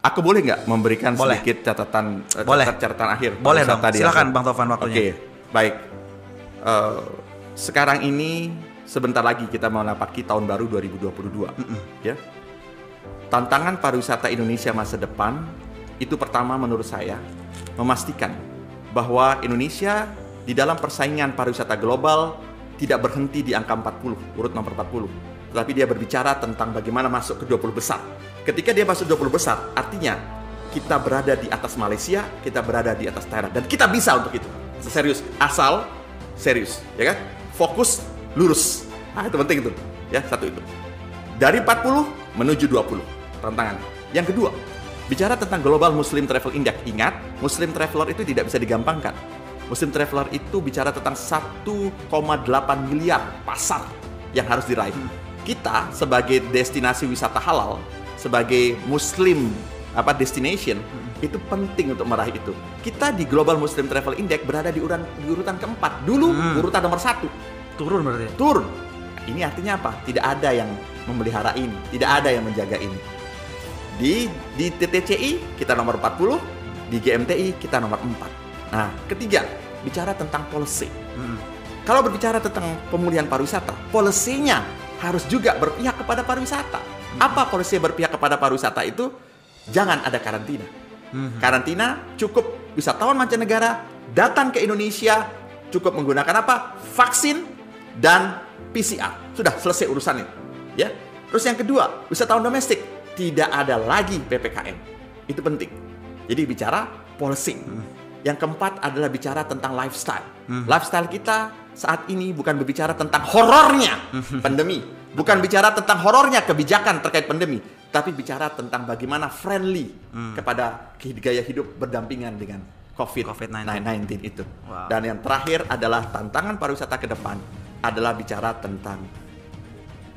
Aku boleh nggak memberikan Boleh. sedikit catatan Boleh. catatan akhir? Boleh dong. Tadi Silakan Bang Taufan waktunya. Oke, baik. Sekarang ini sebentar lagi kita mau napaki tahun baru 2022. Ya. Tantangan pariwisata Indonesia masa depan itu pertama menurut saya memastikan bahwa Indonesia di dalam persaingan pariwisata global tidak berhenti di angka 40, urut nomor 40. Tetapi dia berbicara tentang bagaimana masuk ke 20 besar. Ketika dia masuk 20 besar, artinya kita berada di atas Malaysia, kita berada di atas Thailand. Dan kita bisa untuk itu. Serius, asal serius, ya kan? Fokus, lurus. Nah, itu penting itu. Ya, satu itu. Dari 40 menuju 20 tantangan. Yang kedua, bicara tentang Global Muslim Travel Index. Ingat, Muslim Traveler itu tidak bisa digampangkan. Muslim Traveler itu bicara tentang 1,8 miliar pasar yang harus diraih. Kita sebagai destinasi wisata halal, sebagai Muslim destination, itu penting untuk meraih itu. Kita di Global Muslim Travel Index berada di urutan keempat. Dulu urutan nomor 1. Turun berarti. Turun. Ini artinya apa? Tidak ada yang memelihara ini, tidak ada yang menjaga ini. Di TTCI kita nomor 40, di GMTI kita nomor 4. Nah, ketiga, bicara tentang policy. Kalau berbicara tentang pemulihan pariwisata, polisinya harus juga berpihak kepada pariwisata. Apa polisi berpihak kepada pariwisata itu? Jangan ada karantina. Karantina cukup wisatawan mancanegara datang ke Indonesia cukup menggunakan apa? Vaksin dan PCR. Sudah selesai urusannya. Ya. Terus yang kedua, wisatawan domestik tidak ada lagi PPKM. Itu penting. Jadi bicara policy. Yang keempat adalah bicara tentang lifestyle. Lifestyle kita saat ini bukan berbicara tentang horornya pandemi, bukan bicara tentang horornya kebijakan terkait pandemi, tapi bicara tentang bagaimana friendly kepada gaya hidup berdampingan dengan COVID-19 itu. Wow. Dan yang terakhir adalah tantangan pariwisata ke depan adalah bicara tentang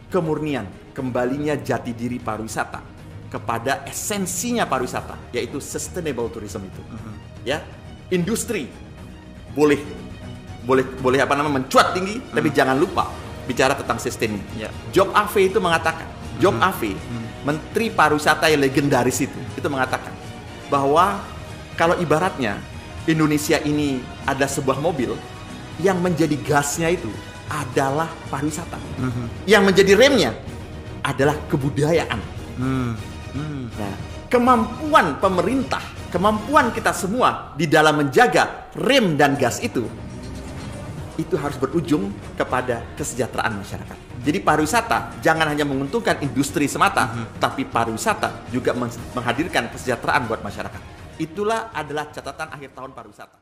kemurnian, kembalinya jati diri pariwisata kepada esensinya pariwisata, yaitu sustainable tourism itu. Ya. Industri boleh mencuat tinggi, tapi jangan lupa bicara tentang sustain. Job AV itu mengatakan, Job AV, Menteri Pariwisata yang legendaris itu mengatakan bahwa kalau ibaratnya Indonesia ini ada sebuah mobil yang menjadi gasnya itu adalah pariwisata, yang menjadi remnya adalah kebudayaan. Nah, kemampuan pemerintah, kemampuan kita semua di dalam menjaga rem dan gas itu harus berujung kepada kesejahteraan masyarakat. Jadi pariwisata jangan hanya menguntungkan industri semata, tapi pariwisata juga menghadirkan kesejahteraan buat masyarakat. Itulah adalah catatan akhir tahun pariwisata.